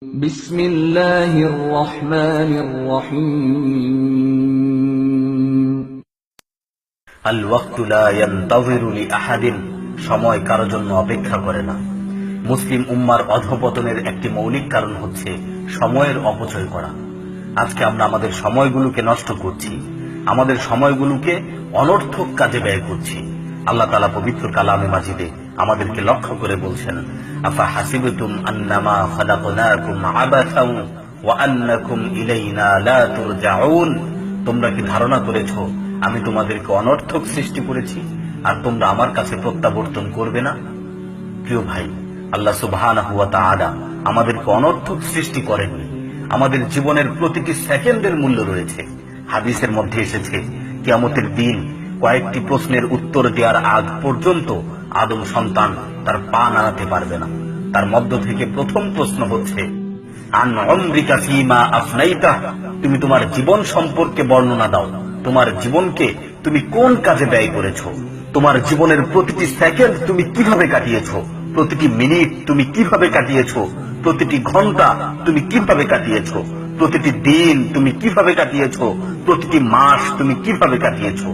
বিসমিল্লাহির রহমানির রহিম। আল ওয়াক্তু লা ইয়ানতাযিরু লিআহাদিন, সময় কারো জন্য অপেক্ষা করে না। মুসলিম উম্মার অধঃপতনের একটি মৌলিক কারণ হচ্ছে সময়ের অপচয় করা। আজকে আমরা আমাদের সময়গুলোকে নষ্ট করছি, আমাদের সময়গুলোকে অনর্থক কাজে ব্যয় করছি। আল্লাহ তাআলা পবিত্র কালামে মাজিদে আমাদেরকে লক্ষ্য করে বলছেন, আফা হাসিবতুম আন্নামা খালাকনাকুম আবাসাও ওয়া আন্নাকুম ইলাইনা লা তুরজাউন, তোমরা কি ধারণা করেছো আমি তোমাদেরকে অনর্থক সৃষ্টি করেছি আর তোমরা আমার কাছে প্রত্যাবর্তন করবে না? প্রিয় ভাই, আল্লাহ সুবহানাহু ওয়া তাআলা আমাদেরকে অনর্থক সৃষ্টি করেননি। আমাদের জীবনের প্রতিটি সেকেন্ডের মূল্য রয়েছে। হাদিসের মধ্যে এসেছে, কিয়ামতের দিন কয়েকটি প্রশ্নের উত্তর দেওয়ার আগ পর্যন্ত আদম সন্তান তার পা নাড়াতে পারবে না। তার মধ্য থেকে প্রথম প্রশ্ন হচ্ছে, আন উমরিকা ফীমা আফনাইতা, তুমি তোমার জীবন সম্পর্কে বর্ণনা দাও। তোমার জীবনকে তুমি কোন কাজে ব্যয় করেছো? তোমার জীবনের প্রতিটি সেকেন্ড তুমি কিভাবে কাটিয়েছো? প্রতিটি মিনিট তুমি কিভাবে কাটিয়েছো? প্রতিটি ঘন্টা তুমি কিভাবে কাটিয়েছো? প্রতিটি দিন তুমি কিভাবে কাটিয়েছো? প্রতিটি মাস তুমি কিভাবে কাটিয়েছো?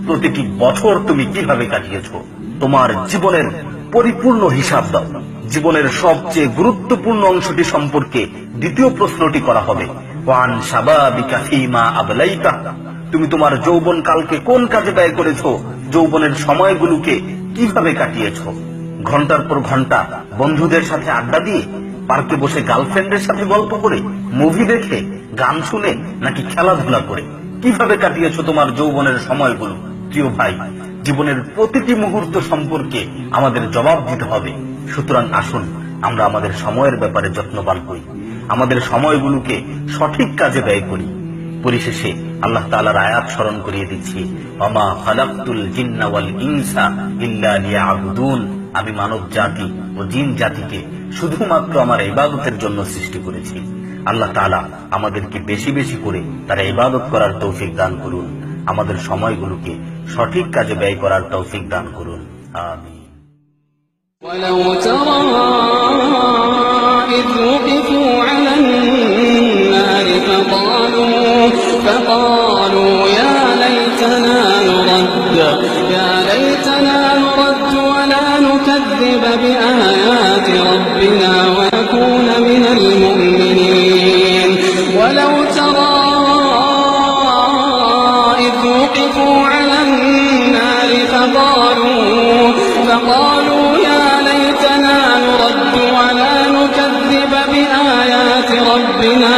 প্রতিটি বছর তুমি কিভাবে কাটিয়েছো? তোমার জীবনের পরিপূর্ণ হিসাব দাও। জীবনের সবচেয়ে গুরুত্বপূর্ণ অংশটি সম্পর্কে দ্বিতীয় প্রশ্নটি করা হবে, ওয়ান শাবাবিকা ফীমা আবলাইতা, তুমি তোমার যৌবন কালকে কোন কাজে ব্যয় করেছো? যৌবনের সময়গুলোকে কিভাবে কাটিয়েছো? ঘন্টার পর ঘন্টা বন্ধুদের সাথে আড্ডা দিয়ে, পার্কে বসে গার্লফ্রেন্ডের সাথে গল্প করে, মুভি দেখে, গান শুনে, নাকি খেলাধুলা করে কিভাবে কাটিয়েছো তোমার যৌবনের সময়গুলো? প্রিয় ভাই, জীবনের প্রতিটি মুহূর্ত সম্পর্কে আমাদের জবাব দিতে হবে। সুতরাং আসুন আমরা আমাদের সময়ের ব্যাপারে যত্নবান হই, আমাদের সময়গুলোকে সঠিক কাজে ব্যয় করি। পরিশেষে আল্লাহ তাআলার আয়াত স্মরণ করিয়ে দিচ্ছি, ওমা খালাকতুল জিন্না ওয়াল ইনসা ইল্লা লিয়াবুদুন, আমি মানব জাতি ও জিন জাতিকে শুধুমাত্র আমার ইবাদতের জন্য সৃষ্টি করেছি। আল্লাহ তাআলা আমাদেরকে বেশি বেশি করে তার ইবাদত করার তৌফিক দান করুন, আমাদের সময়গুলোকে সঠিক কাজে ব্যয় করার তৌফিক দান করুন। আমিন। ولو ترى إذ وقفوا على النار فقالوا يا ليتنا نرد ولا نكذب بآيات ربنا ونكون من المؤمنين. ولو ترى إذ وقفوا على النار فقالوا يا ليتنا نرد ولا نكذب بآيات ربنا